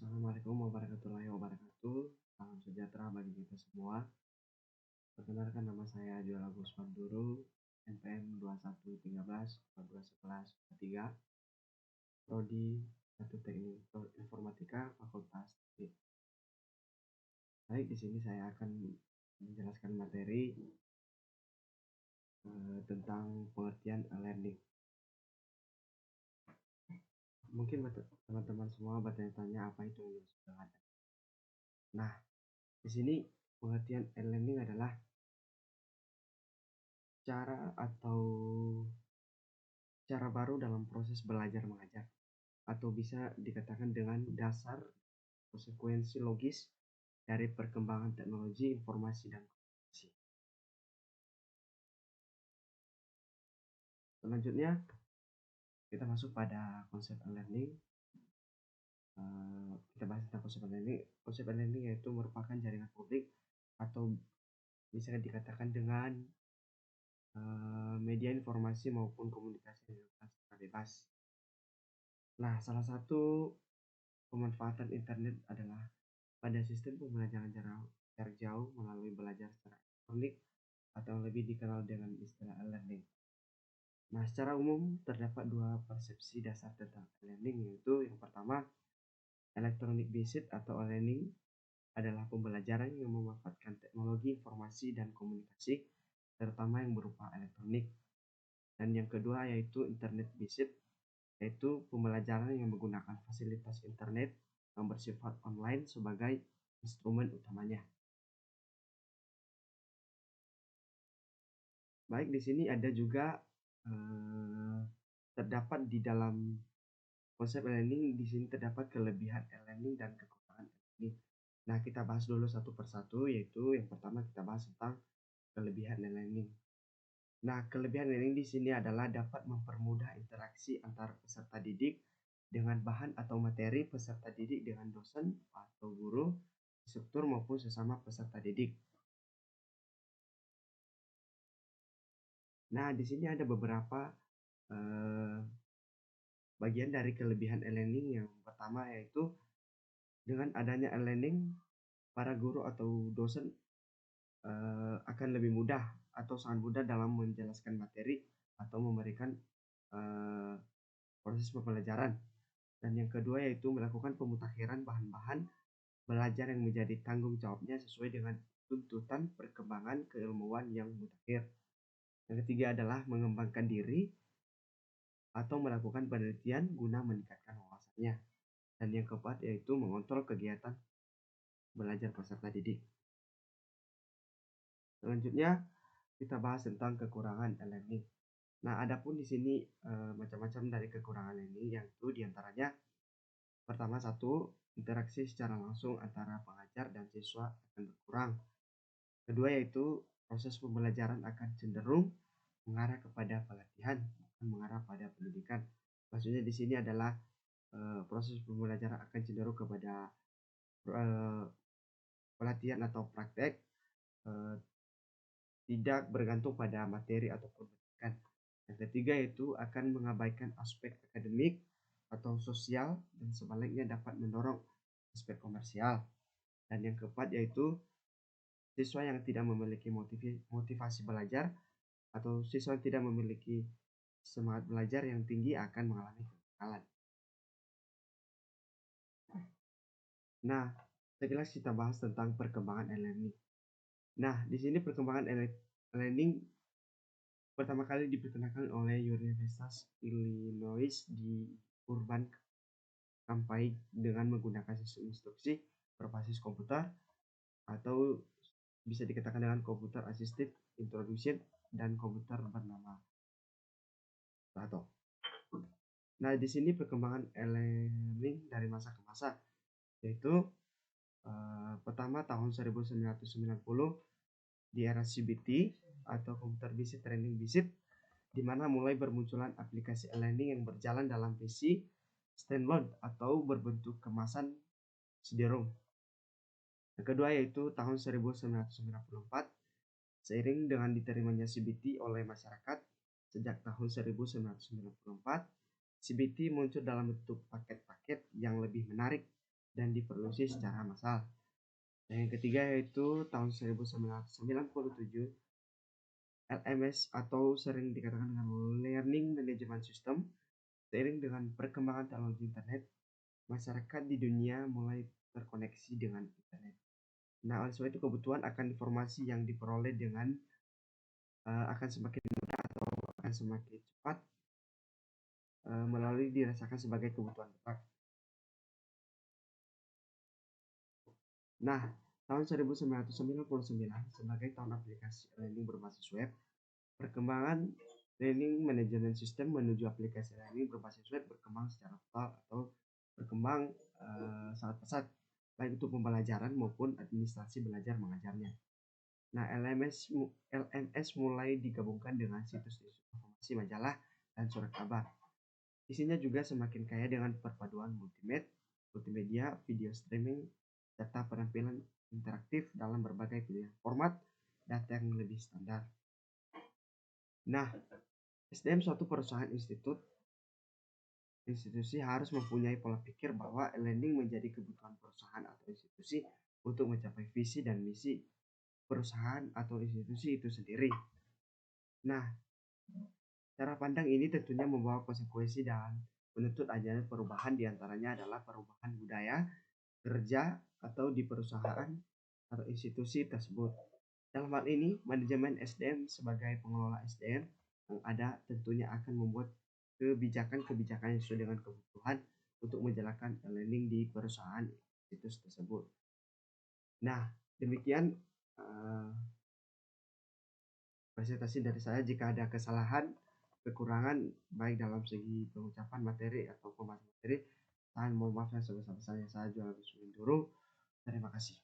Assalamualaikum warahmatullahi wabarakatuh. Salam sejahtera bagi kita semua. Perkenalkan, nama saya Joel Agus Panduru, NPM 2113421143, Prodi 1 Teknik Informatika, Fakultas Teknik. Baik, di sini saya akan menjelaskan materi tentang pengertian e-learning. Mungkin teman-teman semua bertanya-tanya apa itu yang dimaksud dengan e-learning. Nah, di sini pengertian e-learning adalah cara baru dalam proses belajar mengajar, atau bisa dikatakan dengan dasar konsekuensi logis dari perkembangan teknologi informasi dan komunikasi. Selanjutnya kita masuk pada konsep e-learning. Kita bahas tentang konsep e-learning. Konsep e-learning yaitu merupakan jaringan publik atau bisa dikatakan dengan media informasi maupun komunikasi yang secara bebas. Nah, salah satu pemanfaatan internet adalah pada sistem pembelajaran jarak jauh melalui belajar secara elektronik atau lebih dikenal dengan istilah e-learning. Nah, secara umum terdapat dua persepsi dasar tentang e-learning, yaitu yang pertama, electronic based atau e-learning adalah pembelajaran yang memanfaatkan teknologi informasi dan komunikasi, terutama yang berupa elektronik. Dan yang kedua yaitu internet based, yaitu pembelajaran yang menggunakan fasilitas internet yang bersifat online sebagai instrumen utamanya. Baik, di sini ada juga terdapat di dalam konsep e-learning, di sini terdapat kelebihan e-learning dan kekurangan e-learning. Nah, kita bahas dulu satu persatu, yaitu yang pertama kita bahas tentang kelebihan e-learning. Nah, kelebihan e-learning di sini adalah dapat mempermudah interaksi antar peserta didik dengan bahan atau materi peserta didik dengan dosen atau guru, instruktur maupun sesama peserta didik. Nah, di sini ada beberapa bagian dari kelebihan e-learning. Yang pertama yaitu dengan adanya e-learning, para guru atau dosen akan lebih mudah atau sangat mudah dalam menjelaskan materi atau memberikan proses pembelajaran. Dan yang kedua yaitu melakukan pemutakhiran bahan-bahan belajar yang menjadi tanggung jawabnya sesuai dengan tuntutan perkembangan keilmuan yang mutakhir. Yang ketiga adalah mengembangkan diri atau melakukan penelitian guna meningkatkan wawasannya. Dan yang keempat yaitu mengontrol kegiatan belajar peserta didik. Selanjutnya kita bahas tentang kekurangan e-learning. Nah, adapun di sini macam-macam dari kekurangan ini, yaitu diantaranya pertama, satu, interaksi secara langsung antara pengajar dan siswa akan berkurang. Kedua yaitu proses pembelajaran akan cenderung mengarah kepada pelatihan, bukan mengarah pada pendidikan. Maksudnya di sini adalah proses pembelajaran akan cenderung kepada pelatihan atau praktek, tidak bergantung pada materi ataupun pendidikan. Yang ketiga yaitu akan mengabaikan aspek akademik atau sosial dan sebaliknya dapat mendorong aspek komersial. Dan yang keempat yaitu siswa yang tidak memiliki motivasi belajar atau siswa yang tidak memiliki semangat belajar yang tinggi akan mengalami kegagalan. Nah, sekilas kita bahas tentang perkembangan e-learning. Nah, di sini perkembangan e-learning pertama kali diperkenalkan oleh Universitas Illinois di Urban Campai dengan menggunakan sistem instruksi berbasis komputer atau bisa dikatakan dengan Computer Assisted Introduction dan komputer bernama Plato. Nah, di sini perkembangan e-learning dari masa ke masa, yaitu pertama tahun 1990 di era CBT atau Computer Based Training Visit, di mana mulai bermunculan aplikasi e-learning yang berjalan dalam PC standalone atau berbentuk kemasan CD-ROM. Yang kedua yaitu tahun 1994, seiring dengan diterimanya CBT oleh masyarakat sejak tahun 1994, CBT muncul dalam bentuk paket-paket yang lebih menarik dan diproduksi secara massal. Dan yang ketiga yaitu tahun 1997 LMS atau sering dikatakan dengan Learning Management System. Seiring dengan perkembangan teknologi internet, masyarakat di dunia mulai terkoneksi dengan internet. Nah, oleh sebab itu kebutuhan akan informasi yang diperoleh dengan akan semakin mudah atau akan semakin cepat melalui dirasakan sebagai kebutuhan mutlak. Nah, tahun 1999 sebagai tahun aplikasi learning berbasis web, perkembangan learning management system menuju aplikasi learning berbasis web berkembang secara total atau berkembang sangat pesat, baik untuk pembelajaran maupun administrasi belajar mengajarnya. Nah, LMS mulai digabungkan dengan situs informasi majalah dan surat kabar. Isinya juga semakin kaya dengan perpaduan multimedia, video streaming, serta penampilan interaktif dalam berbagai pilihan format data yang lebih standar. Nah, SDM suatu perusahaan institusi harus mempunyai pola pikir bahwa e-learning menjadi kebutuhan perusahaan atau institusi untuk mencapai visi dan misi perusahaan atau institusi itu sendiri. Nah, cara pandang ini tentunya membawa konsekuensi dan menuntut adanya perubahan, diantaranya adalah perubahan budaya kerja atau di perusahaan atau institusi tersebut. Dalam hal ini, manajemen SDM sebagai pengelola SDM yang ada tentunya akan membuat kebijakan-kebijakan yang sesuai dengan kebutuhan untuk menjalankan e-learning di perusahaan situs tersebut. Nah, demikian presentasi dari saya. Jika ada kesalahan, kekurangan baik dalam segi pengucapan materi atau pembahasan materi, saya mohon maaf yang sebesar-besarnya. Saya Jual Agus Winduru. Terima kasih.